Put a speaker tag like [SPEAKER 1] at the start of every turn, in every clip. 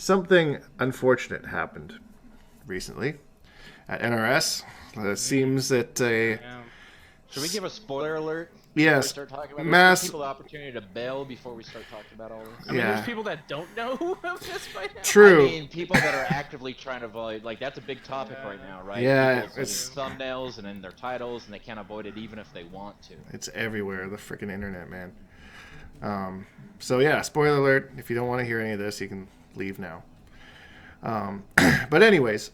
[SPEAKER 1] something unfortunate happened recently at NRS. It seems that a
[SPEAKER 2] Yeah.
[SPEAKER 3] Should we give a spoiler alert before we
[SPEAKER 1] yes,
[SPEAKER 3] start talking about this? Give
[SPEAKER 1] mass.
[SPEAKER 3] people the opportunity to bail before we start talking about all this.
[SPEAKER 2] I mean, there's
[SPEAKER 1] Yeah,
[SPEAKER 2] people that don't know of this by now.
[SPEAKER 3] I
[SPEAKER 1] true.
[SPEAKER 3] mean, people that are actively trying to avoid, like, that's a big topic right now, right?
[SPEAKER 1] Yeah,
[SPEAKER 3] People
[SPEAKER 1] it's
[SPEAKER 3] putting thumbnails and in their titles, and they can't avoid it even if they want to.
[SPEAKER 1] it's everywhere. The freaking internet, man. So yeah, spoiler alert. If you don't want to hear any of this, you can leave now. But anyways,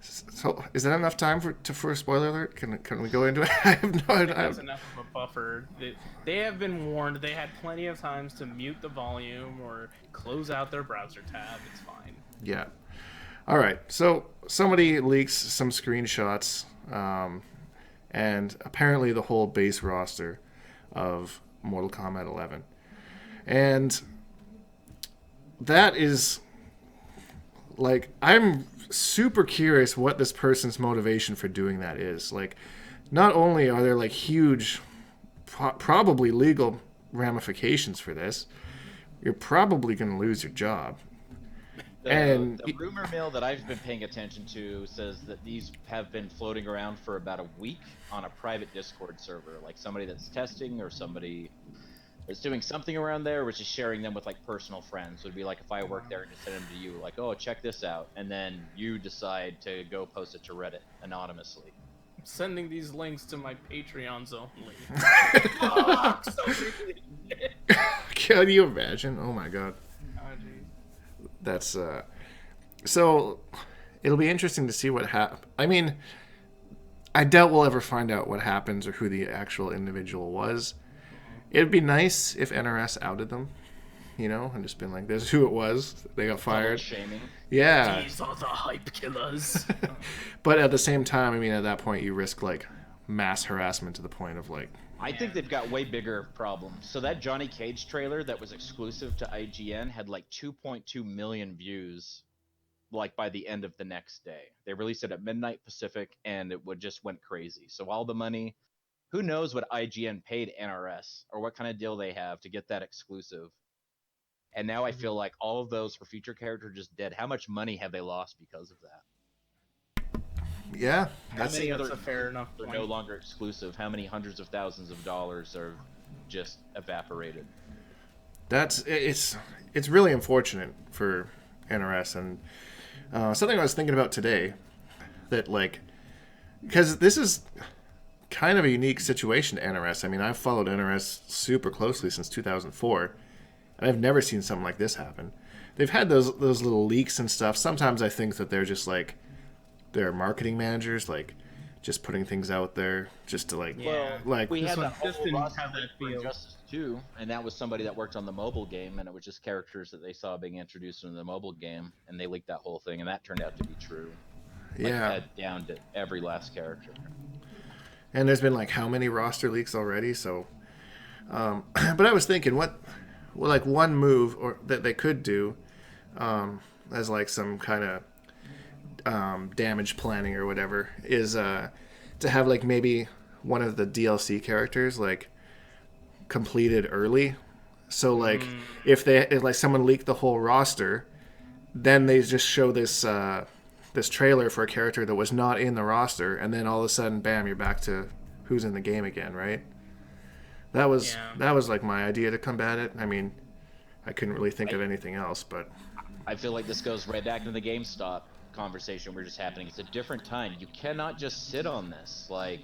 [SPEAKER 1] so is that enough time for a spoiler alert? Can we go into it? I have no idea.
[SPEAKER 2] That's enough of a buffer. They have been warned. They had plenty of times to mute the volume or close out their browser tab. It's fine.
[SPEAKER 1] Yeah. All right. So somebody leaks some screenshots, and apparently the whole base roster of Mortal Kombat 11, and that is like I'm super curious what this person's motivation for doing that is. Like, not only are there like huge, probably legal ramifications for this, you're probably going to lose your job.
[SPEAKER 3] The rumor mill that I've been paying attention to says that these have been floating around for about a week on a private Discord server, like somebody that's testing or somebody that's doing something around there, which is sharing them with like personal friends. So it'd be like if I work there and just send them to you, like, oh, check this out, and then you decide to go post it to Reddit anonymously.
[SPEAKER 2] I'm sending these links to my Patreons only.
[SPEAKER 1] Can you imagine? Oh my god. That's so it'll be interesting to see what happens. I mean, I doubt we'll ever find out what happens or who the actual individual was. It'd be nice if NRS outed them, and just been like, "This is who it was. They got fired."
[SPEAKER 3] Shaming.
[SPEAKER 1] Yeah.
[SPEAKER 2] These are the hype killers.
[SPEAKER 1] But at the same time, I mean, at that point, you risk like mass harassment to the point of like.
[SPEAKER 3] I think they've got way bigger problems. So that Johnny Cage trailer that was exclusive to IGN had like 2.2 million views, like by the end of the next day. They released it at midnight Pacific, and it just went crazy. So all the money, who knows what IGN paid NRS or what kind of deal they have to get that exclusive. And now I feel like all of those for future characters are just dead. How much money have they lost because of that?
[SPEAKER 1] Yeah,
[SPEAKER 3] How many other
[SPEAKER 2] a fair enough
[SPEAKER 3] are
[SPEAKER 2] point.
[SPEAKER 3] no longer exclusive? How many hundreds of thousands of dollars are just evaporated?
[SPEAKER 1] it's really unfortunate for NRS, and something I was thinking about today, that like, because this is kind of a unique situation to NRS. I mean, I've followed NRS super closely since 2004, and I've never seen something like this happen. They've had those little leaks and stuff. Sometimes I think that they're just like, they're marketing managers, like just putting things out there just to like,
[SPEAKER 2] Yeah.
[SPEAKER 1] like
[SPEAKER 3] We had
[SPEAKER 2] one
[SPEAKER 3] that whole
[SPEAKER 2] just didn't
[SPEAKER 3] roster
[SPEAKER 2] have that
[SPEAKER 3] for
[SPEAKER 2] feel.
[SPEAKER 3] Injustice 2, and that was somebody that worked on the mobile game, and it was just characters that they saw being introduced in the mobile game, and they leaked that whole thing, and that turned out to be true. Like,
[SPEAKER 1] yeah.
[SPEAKER 3] head down to every last character.
[SPEAKER 1] And there's been like how many roster leaks already? So, but I was thinking, like one move or that they could do, as like some kind of damage planning or whatever, is to have like maybe one of the DLC characters like completed early. So like if like someone leaked the whole roster, then they just show this this trailer for a character that was not in the roster, and then all of a sudden, bam, you're back to who's in the game again, right? That was like my idea to combat it. I mean, I couldn't really think of anything else, but
[SPEAKER 3] I feel like this goes right back into the GameStop conversation we're just having. It's a different time. You cannot just sit on this. Like,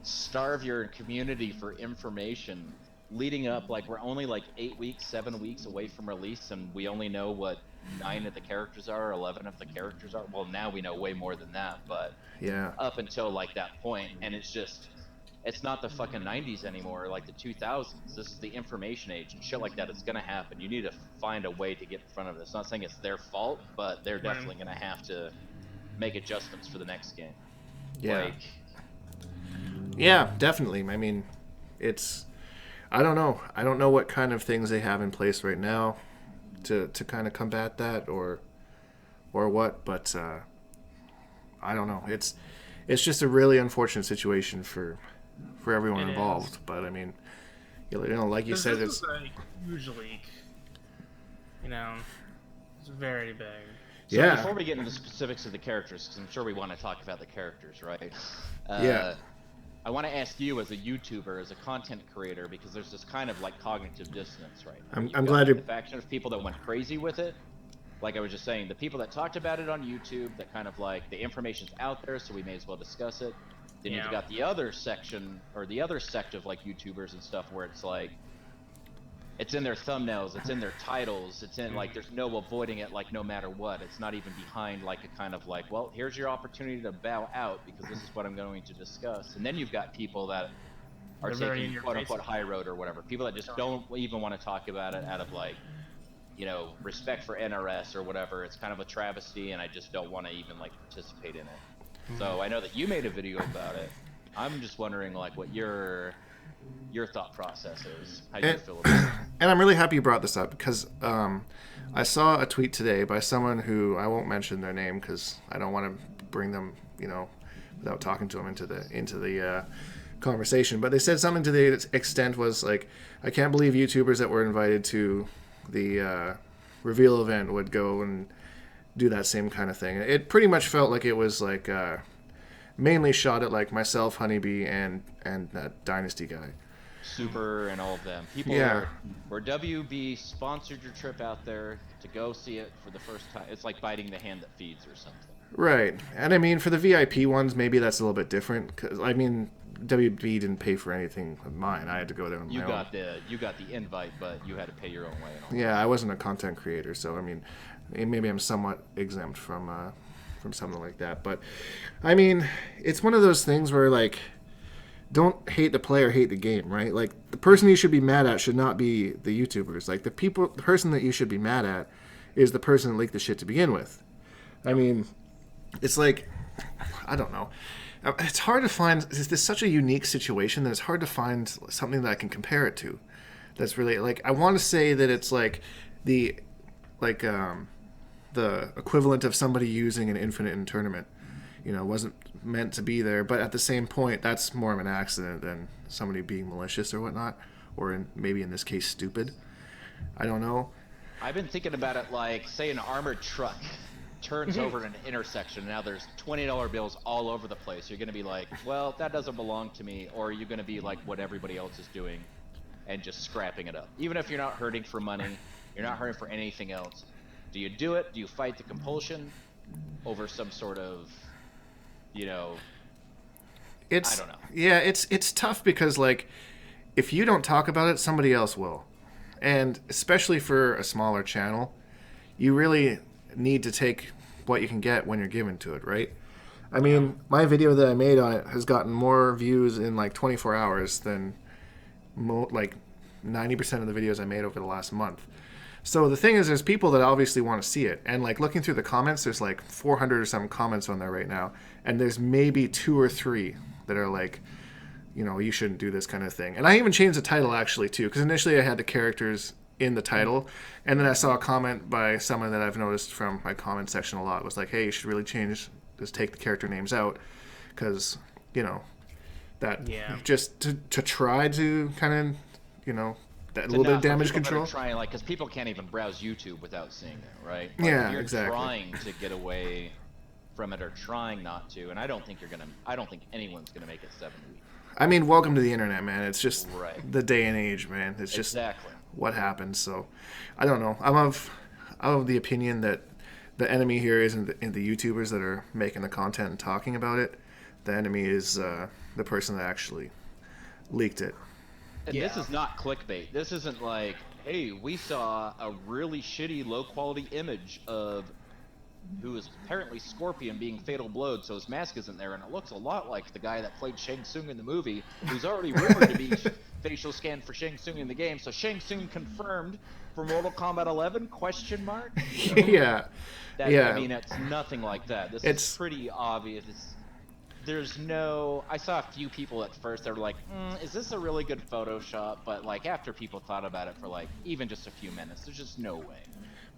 [SPEAKER 3] starve your community for information leading up. Like, we're only like 8 weeks, 7 weeks away from release, and we only know what 9 of the characters are, 11 of the characters are. Well, now we know way more than that, but
[SPEAKER 1] yeah,
[SPEAKER 3] up until like that point, and it's not the fucking 90s anymore, like the 2000s. This is the information age, and shit like that is gonna happen. You need to find a way to get in front of this. Not saying it's their fault, but they're definitely gonna have to make adjustments for the next game.
[SPEAKER 1] yeah,
[SPEAKER 3] Like,
[SPEAKER 1] yeah, definitely. I mean, it's, I don't know. I don't know what kind of things they have in place right now to kind of combat that or what, but I don't know. It's just a really unfortunate situation for everyone
[SPEAKER 2] It
[SPEAKER 1] involved.
[SPEAKER 2] is.
[SPEAKER 1] But I mean, like you said,
[SPEAKER 2] This
[SPEAKER 1] it's
[SPEAKER 2] is a huge leak. You know, very big.
[SPEAKER 3] So
[SPEAKER 1] Yeah.
[SPEAKER 3] before we get into the specifics of the characters, because I'm sure we want to talk about the characters, right?
[SPEAKER 1] Yeah.
[SPEAKER 3] I want to ask you as a YouTuber, as a content creator, because there's this kind of like cognitive dissonance right now.
[SPEAKER 1] I'm
[SPEAKER 3] You've got
[SPEAKER 1] glad
[SPEAKER 3] like,
[SPEAKER 1] you.
[SPEAKER 3] the faction of people that went crazy with it. Like I was just saying, the people that talked about it on YouTube, that kind of like the information's out there, so we may as well discuss it. Then you've got the other section or the other sect of like YouTubers and stuff where it's like it's in their thumbnails, it's in their titles, it's in like there's no avoiding it like no matter what. It's not even behind like a kind of like, well, here's your opportunity to bow out because this is what I'm going to discuss. And then you've got people that are
[SPEAKER 2] They're very in
[SPEAKER 3] taking
[SPEAKER 2] your
[SPEAKER 3] quote
[SPEAKER 2] face
[SPEAKER 3] unquote
[SPEAKER 2] about
[SPEAKER 3] high road or whatever. People that just don't even want to talk about it out of like, you know, respect for NRS or whatever. It's kind of a travesty and I just don't want to even like participate in it. So I know that you made a video about it. I'm just wondering like what your thought process is. How you feel about it.
[SPEAKER 1] And I'm really happy you brought this up because I saw a tweet today by someone who I won't mention their name because I don't want to bring them, you know, without talking to them into the conversation. But they said something to the extent was like, I can't believe YouTubers that were invited to the reveal event would go and do that same kind of thing. It pretty much felt like it was like mainly shot at like myself, Honeybee, and that Dynasty guy.
[SPEAKER 3] Super and all of them. People where WB sponsored your trip out there to go see it for the first time. It's like biting the hand that feeds or something.
[SPEAKER 1] Right. And I mean, for the VIP ones, maybe that's a little bit different. Cause, I mean, WB didn't pay for anything of mine. I had to go there on my own.
[SPEAKER 3] You got the invite, but you had to pay your own way. And all
[SPEAKER 1] Yeah, I wasn't a content creator, so I mean, maybe I'm somewhat exempt from something like that. But I mean, it's one of those things where like, don't hate the player, hate the game, right? Like the person you should be mad at should not be the YouTubers. Like the person that you should be mad at is the person that leaked the shit to begin with. I mean, it's like, I don't know. It's hard to find. It's such a unique situation that it's hard to find something that I can compare it to. That's really like I want to say that it's like the equivalent of somebody using an infinite in tournament. You know, wasn't meant to be there, but at the same point, that's more of an accident than somebody being malicious or whatnot, or maybe in this case, stupid. I don't know.
[SPEAKER 3] I've been thinking about it like, say, an armored truck turns over an intersection. And now there's $20 bills all over the place. You're going to be like, well, that doesn't belong to me, or you're going to be like what everybody else is doing and just scrapping it up. Even if you're not hurting for money, you're not hurting for anything else. Do you do it? Do you fight the compulsion over some sort of, you know, I don't know.
[SPEAKER 1] Yeah, it's tough because like if you don't talk about it, somebody else will. And especially for a smaller channel, you really need to take what you can get when you're given to it, right? I mean, my video that I made on it has gotten more views in like 24 hours than like 90% of the videos I made over the last month. So the thing is, there's people that obviously want to see it. And like looking through the comments, there's like 400 or some comments on there right now. And there's maybe 2 or 3 that are like, you know, you shouldn't do this kind of thing. And I even changed the title actually too, because initially I had the characters in the title. And then I saw a comment by someone that I've noticed from my comment section a lot was like, hey, you should really just take the character names out. Because, you know, that just to try to kind of, you know, that little bit of damage control.
[SPEAKER 3] Trying, like, because people can't even browse YouTube without seeing it, right?
[SPEAKER 1] Like, yeah,
[SPEAKER 3] you're
[SPEAKER 1] exactly.
[SPEAKER 3] Trying to get away from it or trying not to, and I don't think anyone's gonna make it 7 weeks.
[SPEAKER 1] I mean, welcome to the internet, man. It's just the day and age, man. It's just what happens. So, I don't know. I'm of the opinion that the enemy here isn't the YouTubers that are making the content and talking about it. The enemy is the person that actually leaked it.
[SPEAKER 3] And this is not clickbait. This isn't like, hey, we saw a really shitty, low-quality image of who is apparently Scorpion being fatal blowed, so his mask isn't there, and it looks a lot like the guy that played Shang Tsung in the movie, who's already rumored to be facial scanned for Shang Tsung in the game. So Shang Tsung confirmed for Mortal Kombat 11? Question mark?
[SPEAKER 1] Yeah.
[SPEAKER 3] I mean, it's nothing like that. This is pretty obvious. I saw a few people at first that were like, is this a really good Photoshop? But like after people thought about it for like even just a few minutes, there's just no way.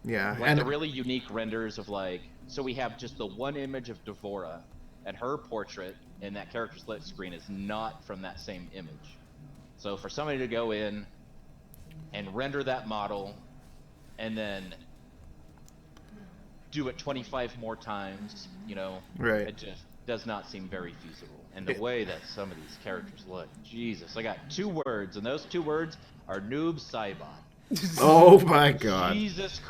[SPEAKER 1] Yeah.
[SPEAKER 3] Like the really unique renders of like, so we have just the one image of Devora, and her portrait in that character split screen is not from that same image. So for somebody to go in and render that model and then do it 25 more times. You know,
[SPEAKER 1] Right.
[SPEAKER 3] it just does not seem very feasible. And the way that some of these characters look, Jesus, I got 2 words, and those 2 words are noob Cybot.
[SPEAKER 1] Oh my god.
[SPEAKER 3] Jesus Christ.